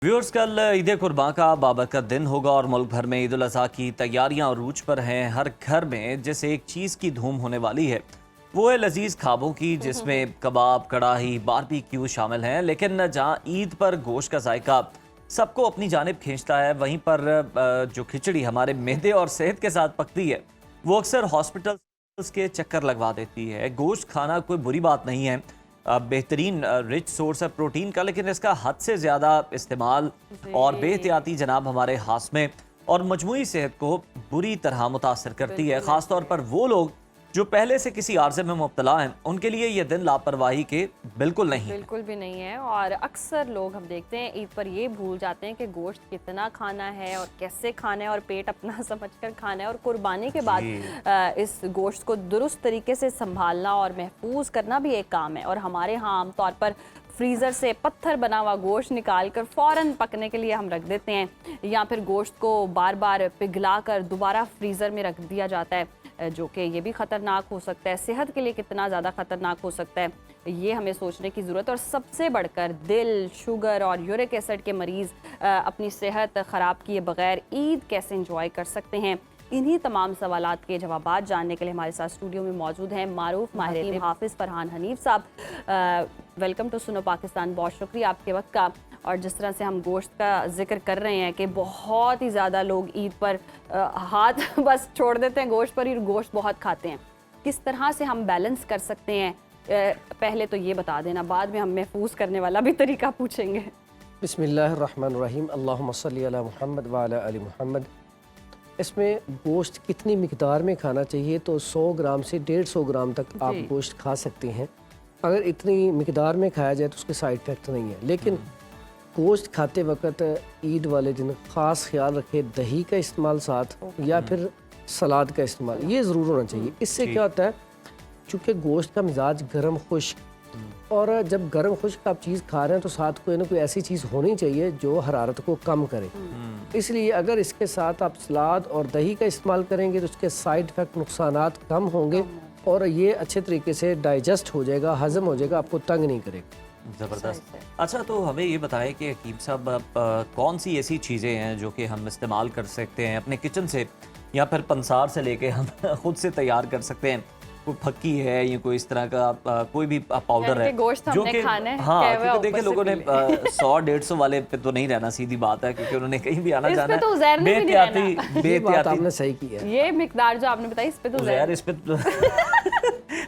Viewers, कल ईद कुर्बान का बाबरकत दिन होगा और मुल्क भर में ईद उल अज़हा की तैयारियां अरूज पर हैं। हर घर में जिस एक चीज़ की धूम होने वाली है वो है लजीज खाबों की, जिसमें कबाब, कढ़ाई, बारबेक्यू शामिल हैं। लेकिन जहां ईद पर गोश्त का जायका सबको अपनी जानिब खींचता है, वहीं पर जो खिचड़ी हमारे मैदे और सेहत के साथ पकती है वो अक्सर हॉस्पिटल्स के चक्कर लगवा देती है। गोश्त खाना कोई बुरी बात नहीं है, बेहतरीन रिच सोर्स है प्रोटीन का, लेकिन इसका हद से ज़्यादा इस्तेमाल और बेहतियाती जनाब हमारे हासमे और मजमूई सेहत को बुरी तरह मुतासर करती है। ख़ास तौर पर वो लोग जो पहले से किसी आर्जे में मुब्तला हैं, उनके लिए ये दिन लापरवाही के बिल्कुल नहीं है। बिल्कुल भी नहीं है। और अक्सर लोग हम देखते हैं ईद पर ये भूल जाते हैं कि गोश्त कितना खाना है और कैसे खाना है और पेट अपना समझकर खाना है। और कुर्बानी के बाद इस गोश्त को दुरुस्त तरीके से संभालना और महफूज करना भी एक काम है। और हमारे यहाँ आमतौर पर फ्रीज़र से पत्थर बना हुआ गोश्त निकाल कर फ़ौरन पकने के लिए हम रख देते हैं, या फिर गोश्त को बार बार पिघला कर दोबारा फ्रीज़र में रख दिया जाता है, जो कि ये भी ख़तरनाक हो सकता है। सेहत के लिए कितना ज़्यादा ख़तरनाक हो सकता है, ये हमें सोचने की ज़रूरत है। और सबसे बढ़कर दिल, शुगर और यूरिक एसिड के मरीज़ अपनी सेहत ख़राब किए बगैर ईद कैसे इंजॉय कर सकते हैं, इन्हीं तमाम सवालात के जवाबात जानने के लिए हमारे साथ स्टूडियो में मौजूद हैं मारूफ माहिर हाफिज़ फरहान हनीफ साहब। वेलकम टू सुनो पाकिस्तान। बहुत शुक्रिया आपके वक्त का। और जिस तरह से हम गोश्त का जिक्र कर रहे हैं कि बहुत ही ज़्यादा लोग ईद पर हाथ बस छोड़ देते हैं गोश्त पर ही, गोश्त बहुत खाते हैं। किस तरह से हम बैलेंस कर सकते हैं, पहले तो ये बता देना, बाद में हम महफूज करने वाला भी तरीका पूछेंगे। बिस्मिल्लाहिर्रहमानिर्रहीम, अल्लाहुम्मा सल्ली अला मुहम्मद व अला आलि मुहम्मद। इसमें गोश्त कितनी मिकदार में खाना चाहिए, तो 100 ग्राम से 150 ग्राम तक आप गोश्त खा सकते हैं। अगर इतनी मिकदार में खाया जाए तो उसके साइड इफ़ेक्ट नहीं है। लेकिन गोश्त खाते वक्त ईद वाले दिन ख़ास ख्याल रखें दही का इस्तेमाल साथ या फिर सलाद का इस्तेमाल ये ज़रूर होना चाहिए। इससे क्या होता है, चूँकि गोश्त का मिजाज गर्म खुश्क, और जब गर्म खुश्क आप चीज़ खा रहे हैं तो साथ कोई ना कोई ऐसी चीज़ होनी चाहिए जो हरारत को कम करे। इसलिए अगर इसके साथ आप सलाद और दही का इस्तेमाल करेंगे तो उसके साइड इफ़ेक्ट, नुकसानात कम होंगे और ये अच्छे तरीके से डाइजेस्ट हो जाएगा, हज़म हो जाएगा, आपको तंग नहीं करेगा। ज़बरदस्त। अच्छा, तो हमें ये बताएं कि हकीम साहब, कौन सी ऐसी चीज़ें हैं जो कि हम इस्तेमाल कर सकते हैं अपने किचन से, या फिर पंसार से लेके हम खुद से तैयार कर सकते हैं? कोई फक्की है या कोई इस तरह का कोई भी पाउडर है जो कि, हाँ, क्योंकि देखिए लोगों ने 100-150 वाले पे तो नहीं रहना, सीधी बात है, क्योंकि उन्होंने कहीं भी आना जाना तो बेहतियाती आपने सही की है। ये मिकदार जो आपने बताई, इस पे तो ज़हर, इस पे तो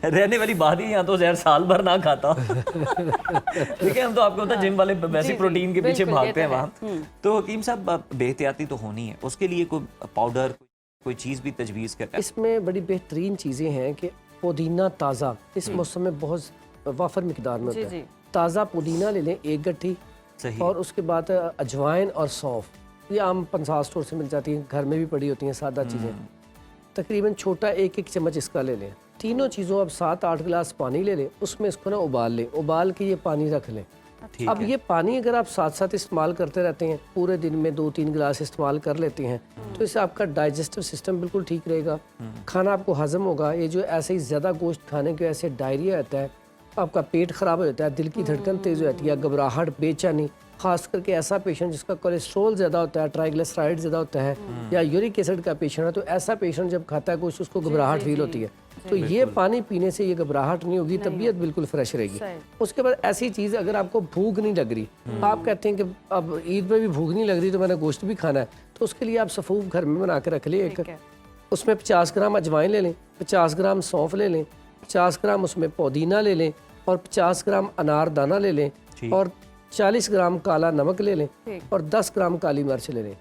रहने वाली बात ही, यहाँ तो ज़हर साल भर ना खाता। ठीक है, हम तो आपको पता जिम वाले वैसे प्रोटीन के पीछे भागते हैं वहाँ। तो हकीम साहब, बेहतियाती तो होनी है, उसके लिए कोई पाउडर, कोई चीज़ भी तजवीज़ करते हैं? इसमें बड़ी बेहतरीन चीज़ें हैं कि पुदीना ताज़ा इस मौसम में बहुत वाफर मिकदार में होता है। ताज़ा पुदीना ले लें 1 गट्ठी, और उसके बाद अजवाइन और सौंफ, ये आम पंसार स्टोर से मिल जाती हैं, घर में भी पड़ी होती हैं सादा चीज़ें। तकरीबन छोटा 1-1 चम्मच इसका ले लें। तीनों चीज़ों अब 7-8 गिलास पानी ले लें, उसमें इसको ना उबाल लें, उबाल के ये पानी रख लें। अब ये पानी अगर आप साथ साथ इस्तेमाल करते रहते हैं, पूरे दिन में 2-3 गिलास इस्तेमाल कर लेते हैं, तो इससे आपका डाइजेस्टिव सिस्टम बिल्कुल ठीक रहेगा, खाना आपको हजम होगा। ये जो ऐसे ही ज़्यादा गोश्त खाने की वजह से डायरिया आता है, आपका पेट ख़राब हो जाता है, दिल की धड़कन तेज़ हो जाती है, घबराहट, बेचैनी, खास करके ऐसा पेशेंट जिसका कोलेस्ट्रॉल ज़्यादा होता है, ट्राइग्लिसराइड ज़्यादा होता है, या यूरिक एसिड का पेशेंट है, तो ऐसा पेशेंट जब खाता है कुछ, उसको घबराहट फील होती है। तो ये पानी पीने से ये घबराहट नहीं होगी, तबीयत बिल्कुल फ्रेश रहेगी। उसके बाद ऐसी चीज़, अगर आपको भूख नहीं लग रही, आप कहते हैं कि अब ईद में भी भूख नहीं लग रही तो मैंने गोश्त भी खाना है, तो उसके लिए आप सफ़ूफ घर में बना के रख लें। एक उसमें 50 ग्राम अजवाइन ले लें, 50 ग्राम सौंफ ले लें, 50 ग्राम उसमें पुदीना ले लें, और 50 ग्राम अनारदाना ले लें, और 40 ग्राम काला नमक ले लें, और 10 ग्राम काली मिर्च ले लें।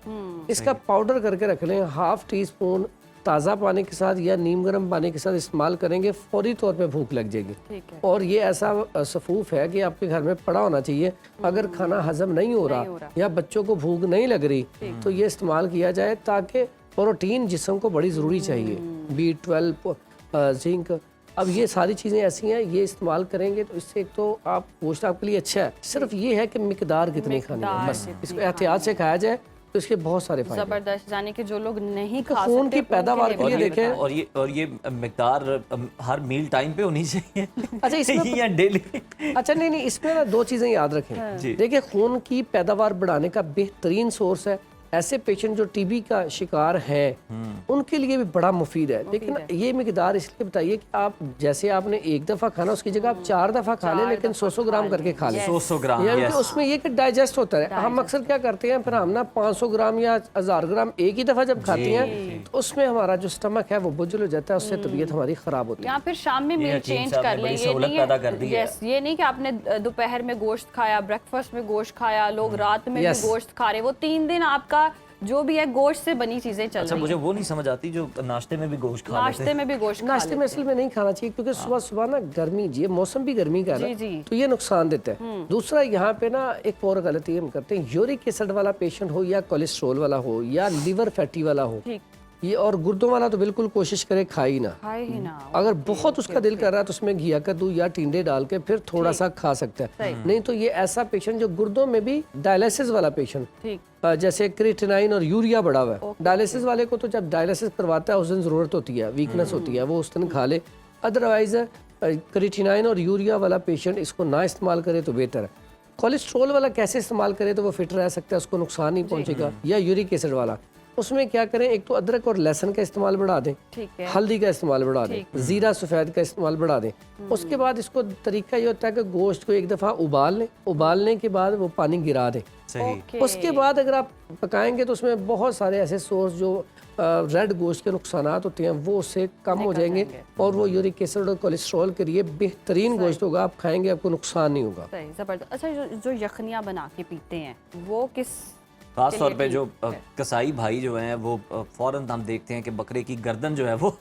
इसका पाउडर करके रख लें। 1/2 टीस्पून ताज़ा पानी के साथ या नीम गर्म पानी के साथ इस्तेमाल करेंगे, फौरी तौर पे भूख लग जाएगी। और ये ऐसा सफ़ूफ है कि आपके घर में पड़ा होना चाहिए। अगर खाना हजम नहीं हो रहा या बच्चों को भूख नहीं लग रही, तो ये इस्तेमाल किया जाए, ताकि प्रोटीन जिस्म को बड़ी ज़रूरी चाहिए, B12, जिंक। अब ये सारी चीज़ें ऐसी हैं, ये इस्तेमाल करेंगे तो इससे एक तो आप गोश्त आपके लिए अच्छा है, सिर्फ ये है कि मिकदार कितनी खानी है, बस इसको एहतियात से खाया जाए तो इसके बहुत सारे फायदे हैं। जबरदस्त, यानी कि जो लोग नहीं तो खा खून सकते की पैदावार के लिए भी देखें। और ये मिकदार हर मील टाइम पे होनी चाहिए अच्छा इसमें या डेली? अच्छा नहीं नहीं, इसमें ना दो चीजें याद रखें। देखिए खून की पैदावार बढ़ाने का बेहतरीन सोर्स है। ऐसे पेशेंट जो टीबी का शिकार हैं उनके लिए भी बड़ा मुफीद है। लेकिन ये मिकदार इसलिए बताइए कि आप जैसे आपने एक दफ़ा खाना उसकी जगह आप 4 दफ़ा खा लें, लेकिन 100 ग्राम करके खा लें। 100 ग्राम, यानी कि उसमें ये कि डाइजेस्ट होता है। हम अक्सर क्या करते हैं, फिर हम ना 500 ग्राम या 1000 ग्राम एक ही दफ़ा जब खाते हैं तो उसमें हमारा जो स्टमक है वो बुझल हो जाता है, उससे तबीयत हमारी ख़राब होती है। या फिर शाम में मील चेंज कर लें। ये नहीं कि आपने दोपहर में गोश्त खाया, ब्रेकफास्ट में गोश्त खाया, लोग रात में भी गोश्त खा रहे, वो 3 दिन आपका जो भी है गोश्त से बनी चीजें चल रही हैं। मुझे वो नहीं समझ आती जो नाश्ते में भी गोश्त खा लेते हैं। नाश्ते में भी गोश्त नाश्ते में असल में नहीं खाना चाहिए, क्योंकि सुबह सुबह ना गर्मी, ये मौसम भी गर्मी का है ना, तो ये नुकसान देता है। दूसरा यहाँ पे ना एक और गलती हम करते हैं, यूरिक एसिड वाला पेशेंट हो या कोलेस्ट्रोल वाला हो या लिवर फैटी वाला हो, ये और गुर्दों वाला तो बिल्कुल कोशिश करे खाए ही ना। अगर बहुत उसका दिल कर रहा है तो उसमें घिया कद्दू या टिंडे डाल के फिर थोड़ा सा खा सकता है। नहीं तो ये ऐसा पेशेंट जो गुर्दों में भी डायलिसिस वाला पेशेंट, जैसे क्रिएटिनाइन और यूरिया बढ़ा हुआ है, डायलिसिस वाले को तो जब डायलिसिस करवाता है उस दिन जरूरत होती है, वीकनेस होती है, वो उस दिन खा ले। अदरवाइज क्रिएटिनाइन और यूरिया वाला पेशेंट इसको ना इस्तेमाल करे तो बेहतर है। कोलेस्ट्रोल वाला कैसे इस्तेमाल करे तो वो फिट रह सकता है, उसको नुकसान नहीं पहुंचेगा। या यूरिक एसिड वाला, उसमें क्या करें, एक तो अदरक और लहसुन का इस्तेमाल बढ़ा दें, हल्दी का इस्तेमाल बढ़ा दें, जीरा सफ़ेद का इस्तेमाल बढ़ा दें। उसके बाद इसको तरीका ये होता है कि गोश्त को एक दफ़ा उबाल लें, उबालने के बाद वो पानी गिरा दें। उसके बाद अगर आप पकाएंगे तो उसमें बहुत सारे ऐसे सोर्स जो रेड गोश्त के नुकसानात होते हैं वो उससे कम हो जाएंगे, और वो यूरिक एसिड और कोलेस्ट्रॉल के लिए बेहतरीन गोश्त होगा। आप खाएंगे आपको नुकसान नहीं होगा। जबरदस्त। अच्छा जो यखनियाँ बना के पीते हैं वो किस खास तौर पे जो कसाई भाई जो हैं वो फौरन हम देखते हैं कि बकरे की गर्दन जो है वो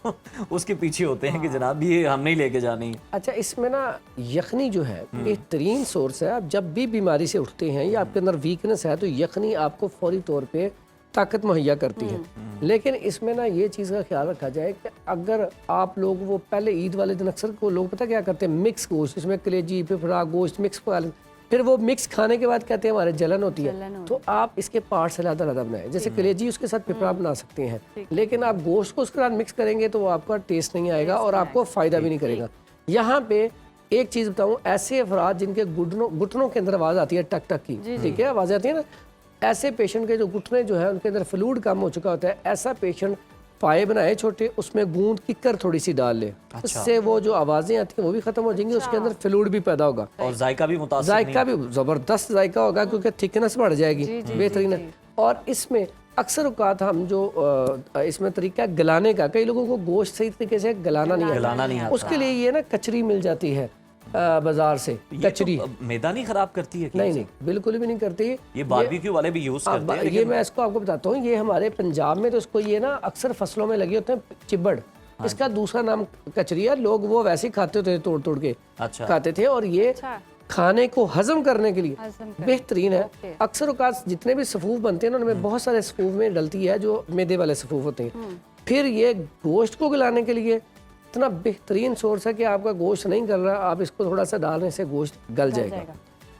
उसके पीछे होते हैं कि जनाब ये हम नहीं लेके जानी। अच्छा इसमें ना यखनी जो है बेहतरीन सोर्स है। आप जब भी बीमारी से उठते हैं या आपके अंदर वीकनेस है तो यखनी आपको फौरी तौर पे ताकत मुहैया करती है। लेकिन इसमें ना ये चीज़ का ख्याल रखा जाए कि अगर आप लोग वो पहले ईद वाले दिन अक्सर को लोग पता क्या करते हैं, मिक्स गोश्त, इसमें कलेजी फिफड़ा गोश्त मिक्स पका लेते, फिर वो मिक्स खाने के बाद कहते हैं हमारे जलन होती है। तो आप इसके पार्ट्स अलग अलग बनाएं, जैसे कलेजी उसके साथ पिपरा बना सकते हैं, लेकिन आप गोश्त को उसके साथ मिक्स करेंगे तो वो आपका टेस्ट नहीं आएगा और आपको फ़ायदा भी नहीं करेगा। यहाँ पे एक चीज़ बताऊँ, ऐसे अफराद जिनके घुटनों के अंदर आवाज़ आती है टक टक की, ठीक है, आवाज़ आती है ना, ऐसे पेशेंट के जो घुटने जो है उनके अंदर फ्लूइड कम हो चुका होता है, ऐसा पेशेंट पाए बनाए छोटे, उसमें गूंद किकर थोड़ी सी डाल ले, उससे वो जो आवाजें आती हैं वो भी खत्म हो जाएंगी, उसके अंदर फ्लूइड भी पैदा होगा और जायका भी मुतासिर जायका भी जबरदस्त जायका होगा, क्योंकि थिकनेस बढ़ जाएगी, बेहतरीन है। और इसमें अक्सर औकात हम जो इसमें तरीका गलाने का, कई लोगों को गोश्त सही तरीके से गलाना नहीं आता, उसके लिए ये ना कचरी मिल जाती है बाजार से। कचरी तो मैदा नहीं खराब करती है? नहीं बिल्कुल भी नहीं करती। ये बारबेक्यू वाले भी यूज करते हैं। ये मैं इसको आपको बताता हूँ, ये हमारे पंजाब में तो इसको ये ना अक्सर फसलों में लगे होते हैं चिब्बड़, इसका दूसरा नाम कचरी है। लोग वो वैसे ही खाते होते तोड़ तोड़ के खाते थे, और ये खाने को हजम करने के लिए बेहतरीन है। अक्सर औकात जितने भी सफूफ बनते हैं उनमें बहुत सारे सफूफ में डलती है जो मैदे वाले सफूफ होते हैं। फिर ये गोश्त को गलाने के लिए इतना बेहतरीन सोर्स है कि आपका गोश्त नहीं गल रहा, आप इसको थोड़ा सा डालने से गोश्त गल जाएगा।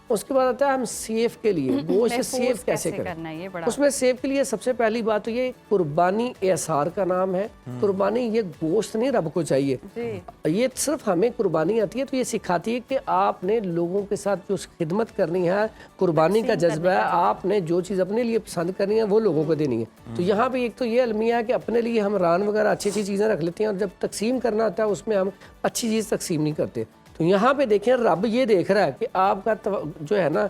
उसके बाद आता है हम सेफ के लिए गोश्त सेफ कैसे करें। उसमें सेफ के लिए सबसे पहली बात तो ये कुर्बानी एसार का नाम है। कुर्बानी ये गोश्त नहीं रब को चाहिए, ये सिर्फ हमें कुर्बानी आती है तो ये सिखाती है कि आपने लोगों के साथ जो खिदमत करनी है, कुर्बानी का जज्बा है, आपने जो चीज़ अपने लिए पसंद करनी है वो लोगों को देनी है। तो यहाँ पे एक तो ये अलमिया है कि अपने लिए हम रान वगैरह अच्छी अच्छी चीज़ें रख लेते हैं, और जब तकसीम करना होता है उसमें हम अच्छी चीज़ तकसीम नहीं करते। तो यहाँ पे देखें रब ये देख रहा है कि आपका जो है ना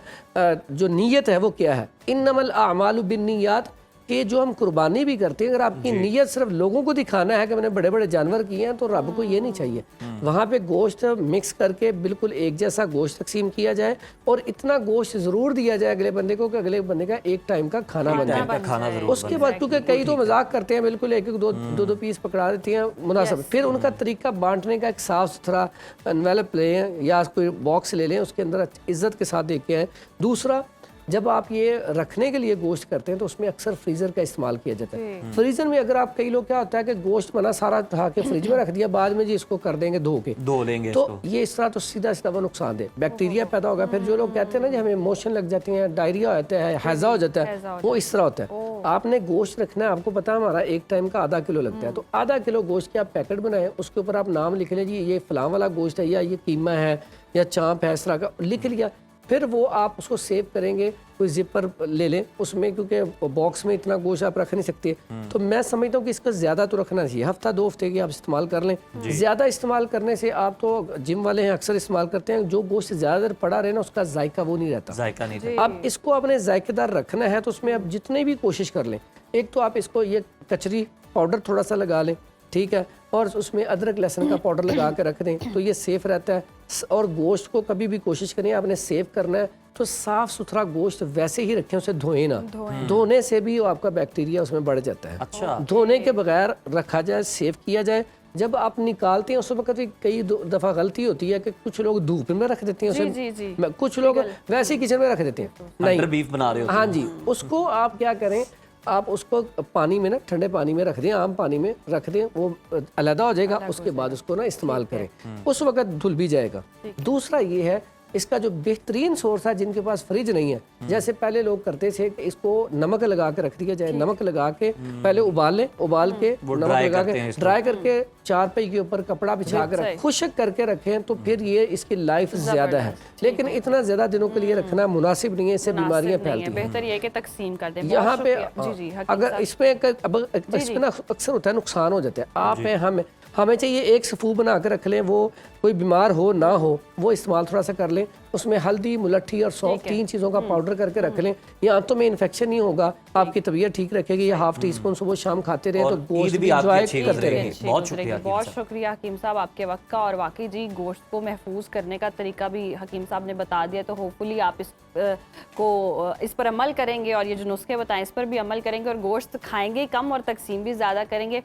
जो नीयत है वो क्या है। इन्नमल आमालु बिन्नियात, कि जो हम कुर्बानी भी करते हैं अगर आपकी नीयत सिर्फ लोगों को दिखाना है कि मैंने बड़े बड़े जानवर किए हैं तो रब को ये नहीं चाहिए। वहाँ पे गोश्त मिक्स करके बिल्कुल एक जैसा गोश्त तकसीम किया जाए, और इतना गोश्त ज़रूर दिया जाए अगले बंदे को कि अगले बंदे का एक टाइम का खाना बन जाए। उसके बाद क्योंकि कई तो मजाक करते हैं, बिल्कुल एक एक दो पीस पकड़ा देते हैं मुनासिब, फिर उनका तरीका बांटने का एक साफ सुथरा एनवेलप लें या कोई बॉक्स ले लें, उसके अंदर इज्जत के साथ दे के आएँ। दूसरा जब आप ये रखने के लिए गोश्त करते हैं तो उसमें अक्सर फ्रीज़र का इस्तेमाल किया जाता है। फ्रीज़र में अगर आप, कई लोग क्या होता है कि गोश्त बना सारा उठा के फ्रिज में रख दिया, बाद में जी इसको कर देंगे धो लेंगे, तो ये इस तरह तो सीधा सीधा वो नुकसान दे, बैक्टीरिया पैदा होगा। फिर जो लोग कहते हैं ना जी हमें मोशन लग जाती है, डायरिया होता है, हैजा हो जाता है, वो इस तरह होता है। आपने गोश्त रखना है, आपको पता है हमारा एक टाइम का आधा किलो लगता है, तो आधा किलो गोश्त के आप पैकेट बनाएं, उसके ऊपर आप नाम लिख लें जी ये फलां वाला गोश्त है, या ये कीमा है, या चाँप है, इस तरह का लिख लिया। फिर वो आप उसको सेव करेंगे, कोई जिपर ले लें उसमें, क्योंकि बॉक्स में इतना गोश्त आप रख नहीं सकते। तो मैं समझता हूँ कि इसका ज़्यादा तो रखना चाहिए, हफ्ता 2 हफ्ते की आप इस्तेमाल कर लें। ज़्यादा इस्तेमाल करने से, आप तो जिम वाले हैं अक्सर इस्तेमाल करते हैं, जो गोश्त ज़्यादा देर पड़ा रहे ना उसका जायका वो नहीं रहता। अब इसको आपने जायकेदार रखना है तो उसमें आप जितने भी कोशिश कर लें, एक तो आप इसको ये कचरी पाउडर थोड़ा सा लगा लें, ठीक है, और उसमें अदरक लहसुन का पाउडर लगा के रख दें तो ये सेफ रहता है। और गोश्त को कभी भी कोशिश करें आपने सेव करना है तो साफ सुथरा गोश्त वैसे ही रखें, उसे धोएं ना। धोने से भी आपका बैक्टीरिया उसमें बढ़ जाता है। अच्छा, धोने के बगैर रखा जाए, सेव किया जाए। जब आप निकालते हैं उस वक्त भी कई दफ़ा गलती होती है कि कुछ लोग धूप में रख देते हैं उसे, कुछ लोग वैसे ही किचन में रख देते हैं। नहीं, बीफ बना रहे हो, हाँ जी, उसको आप क्या करें, आप उसको पानी में ना, ठंडे पानी में रख दें, आम पानी में रख दें, वो अलग हो जाएगा। उसके बाद उसको ना इस्तेमाल करें, उस वक्त धुल भी जाएगा। दूसरा ये है, इसका जो बेहतरीन सोर्स है, जिनके पास फ्रिज नहीं है, जैसे पहले लोग करते थे कि इसको नमक लगा के रख दिया जाए, नमक लगा के पहले उबाल लें, उबाल के नमक लगा के ड्राई करके चारपाई के ऊपर कपड़ा बिछा कर खुश्क करके रखें, तो फिर ये इसकी लाइफ ज्यादा है। लेकिन इतना ज्यादा दिनों के लिए रखना मुनासिब नहीं है, इससे बीमारियां फैलती हैं। बेहतर ये है कि तकसीम कर दें। यहाँ पे अगर इसमें ना अक्सर होता है नुकसान हो जाता है। आप हैं, हमें चाहिए एक सफ़ू बना कर रख लें, वो कोई बीमार हो ना हो वो इस्तेमाल थोड़ा सा कर लें। उसमें हल्दी, मुलट्ठी और सौंफ 3 चीज़ों का पाउडर करके रख लें। ये आंतों में इन्फेक्शन नहीं होगा, आपकी तबीयत ठीक रखेगी। ये हाफ टी स्पून सुबह शाम खाते रहे तो गोश्त भी एंजॉय करते रहें। बहुत शुक्रिया हकीम साहब आपके वक्त का। और वाकई जी गोश्त को महफूज करने का तरीका भी हकीम साहब ने बता दिया, तो होपफुली आप इस पर अमल करेंगे और ये जो नुस्खे बताएं इस पर भी अमल करेंगे और गोश्त खाएंगे कम और तकसीम भी ज़्यादा करेंगे।